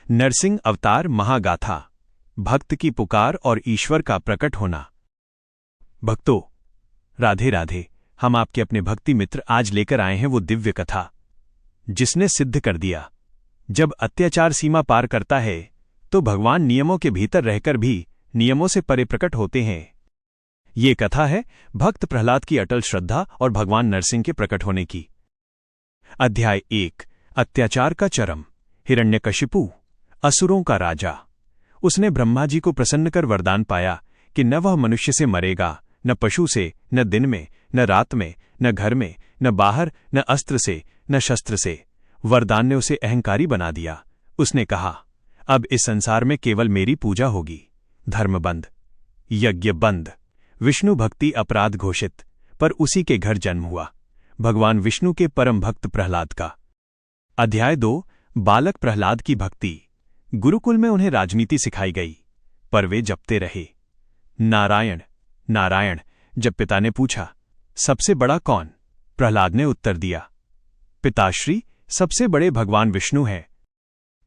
नरसिंह अवतार महागाथा, भक्त की पुकार और ईश्वर का प्रकट होना। भक्तों, राधे राधे। हम आपके अपने भक्ति मित्र आज लेकर आए हैं वो दिव्य कथा जिसने सिद्ध कर दिया, जब अत्याचार सीमा पार करता है तो भगवान नियमों के भीतर रहकर भी नियमों से परे प्रकट होते हैं। ये कथा है भक्त प्रहलाद की अटल श्रद्धा और भगवान नरसिंह के प्रकट होने की। अध्याय 1। अत्याचार का चरम। हिरण्यकशिपु, असुरों का राजा। उसने ब्रह्मा जी को प्रसन्न कर वरदान पाया कि न वह मनुष्य से मरेगा, न पशु से, न दिन में, न रात में, न घर में, न बाहर, न अस्त्र से, न शस्त्र से। वरदान ने उसे अहंकारी बना दिया। उसने कहा, अब इस संसार में केवल मेरी पूजा होगी। धर्म बंद, यज्ञ बंद, विष्णु भक्ति अपराध घोषित। पर उसी के घर जन्म हुआ भगवान विष्णु के परम भक्त प्रहलाद का। अध्याय 2। बालक प्रहलाद की भक्ति। गुरुकुल में उन्हें राजनीति सिखाई गई, पर वे जपते रहे, नारायण नारायण। जब पिता ने पूछा, सबसे बड़ा कौन? प्रहलाद ने उत्तर दिया, पिताश्री, सबसे बड़े भगवान विष्णु हैं।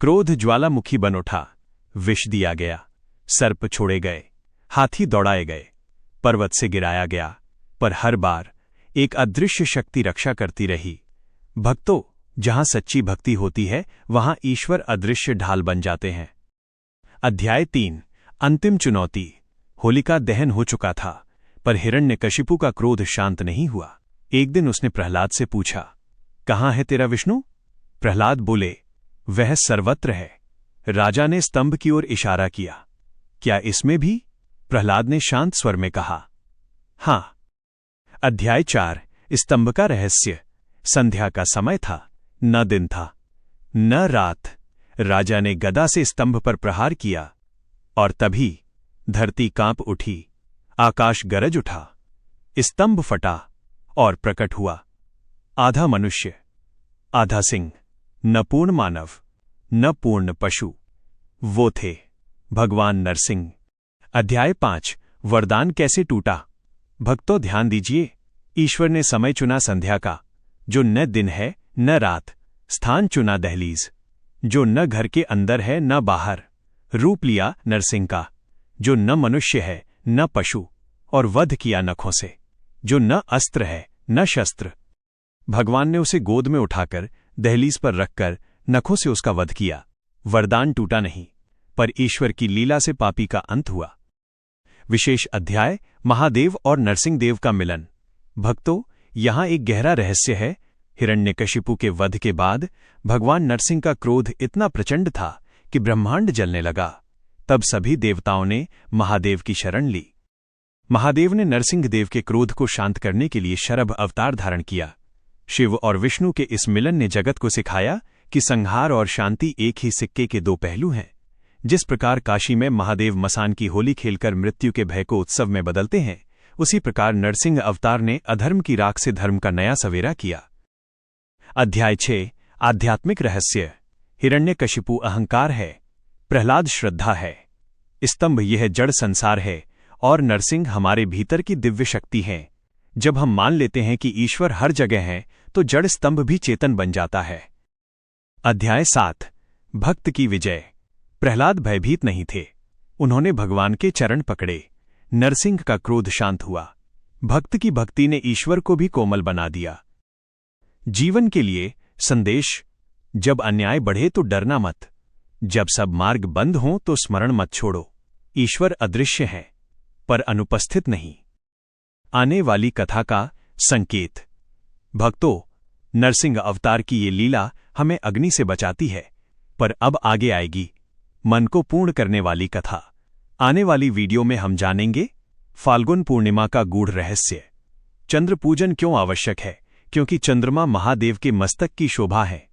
क्रोध ज्वालामुखी बन उठा। विष दिया गया, सर्प छोड़े गए, हाथी दौड़ाए गए, पर्वत से गिराया गया, पर हर बार एक अदृश्य शक्ति रक्षा करती रही। भक्तों, जहां सच्ची भक्ति होती है वहां ईश्वर अदृश्य ढाल बन जाते हैं। अध्याय 3। अंतिम चुनौती। होलिका दहन हो चुका था, पर हिरण्यकशिपु का क्रोध शांत नहीं हुआ। एक दिन उसने प्रहलाद से पूछा, कहाँ है तेरा विष्णु? प्रहलाद बोले, वह सर्वत्र है। राजा ने स्तंभ की ओर इशारा किया। क्या इसमें भी? प्रहलाद ने शांत स्वर में कहा, हां। अध्याय 4। स्तंभ का रहस्य। संध्या का समय था, न दिन था न रात। राजा ने गदा से स्तंभ पर प्रहार किया और तभी धरती कांप उठी, आकाश गरज उठा, स्तंभ फटा और प्रकट हुआ आधा मनुष्य, आधा सिंह, न पूर्ण मानव न पूर्ण पशु। वो थे भगवान नरसिंह। अध्याय 5। वरदान कैसे टूटा। भक्तों, ध्यान दीजिए। ईश्वर ने समय चुना संध्या का, जो न दिन है न रात। स्थान चुना दहलीज, जो न घर के अंदर है न बाहर। रूप लिया नरसिंह का, जो न मनुष्य है न पशु, और वध किया नखों से, जो न अस्त्र है न शस्त्र। भगवान ने उसे गोद में उठाकर दहलीज पर रखकर नखों से उसका वध किया। वरदान टूटा नहीं, पर ईश्वर की लीला से पापी का अंत हुआ। विशेष अध्याय महादेव और नरसिंहदेव का मिलन। भक्तों, यहां एक गहरा रहस्य है। हिरण्यकशिपु के वध के बाद भगवान नरसिंह का क्रोध इतना प्रचंड था कि ब्रह्मांड जलने लगा। तब सभी देवताओं ने महादेव की शरण ली। महादेव ने नरसिंहदेव के क्रोध को शांत करने के लिए शरभ अवतार धारण किया। शिव और विष्णु के इस मिलन ने जगत को सिखाया कि संहार और शांति एक ही सिक्के के दो पहलू हैं। जिस प्रकार काशी में महादेव मसान की होली खेलकर मृत्यु के भय को उत्सव में बदलते हैं, उसी प्रकार नरसिंह अवतार ने अधर्म की राख से धर्म का नया सवेरा किया। अध्याय 6। आध्यात्मिक रहस्य। हिरण्यकशिपु अहंकार है, प्रहलाद श्रद्धा है, स्तंभ यह जड़ संसार है, और नरसिंह हमारे भीतर की दिव्य शक्ति है। जब हम मान लेते हैं कि ईश्वर हर जगह है तो जड़ स्तंभ भी चेतन बन जाता है। अध्याय 7। भक्त की विजय। प्रहलाद भयभीत नहीं थे। उन्होंने भगवान के चरण पकड़े। नरसिंह का क्रोध शांत हुआ। भक्त की भक्ति ने ईश्वर को भी कोमल बना दिया। जीवन के लिए संदेश। जब अन्याय बढ़े तो डरना मत, जब सब मार्ग बंद हों तो स्मरण मत छोड़ो। ईश्वर अदृश्य है, पर अनुपस्थित नहीं। आने वाली कथा का संकेत। भक्तों, नरसिंह अवतार की ये लीला हमें अग्नि से बचाती है, पर अब आगे आएगी मन को पूर्ण करने वाली कथा। आने वाली वीडियो में हम जानेंगे फाल्गुन पूर्णिमा का गूढ़ रहस्य। चंद्र पूजन क्यों आवश्यक है? क्योंकि चंद्रमा महादेव के मस्तक की शोभा है।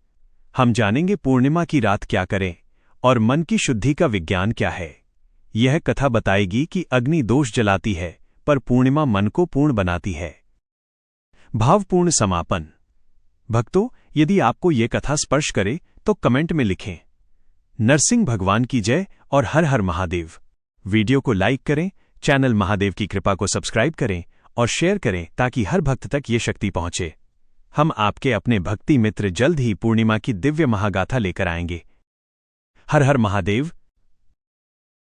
हम जानेंगे पूर्णिमा की रात क्या करें और मन की शुद्धि का विज्ञान क्या है। यह कथा बताएगी कि अग्नि दोष जलाती है, पर पूर्णिमा मन को पूर्ण बनाती है। भावपूर्ण समापन। भक्तों, यदि आपको यह कथा स्पर्श करे तो कमेंट में लिखें, नरसिंह भगवान की जय और हर हर महादेव। वीडियो को लाइक करें, चैनल महादेव की कृपा को सब्सक्राइब करें और शेयर करें ताकि हर भक्त तक ये शक्ति पहुंचे। हम आपके अपने भक्ति मित्र जल्द ही पूर्णिमा की दिव्य महागाथा लेकर आएंगे। हर हर महादेव।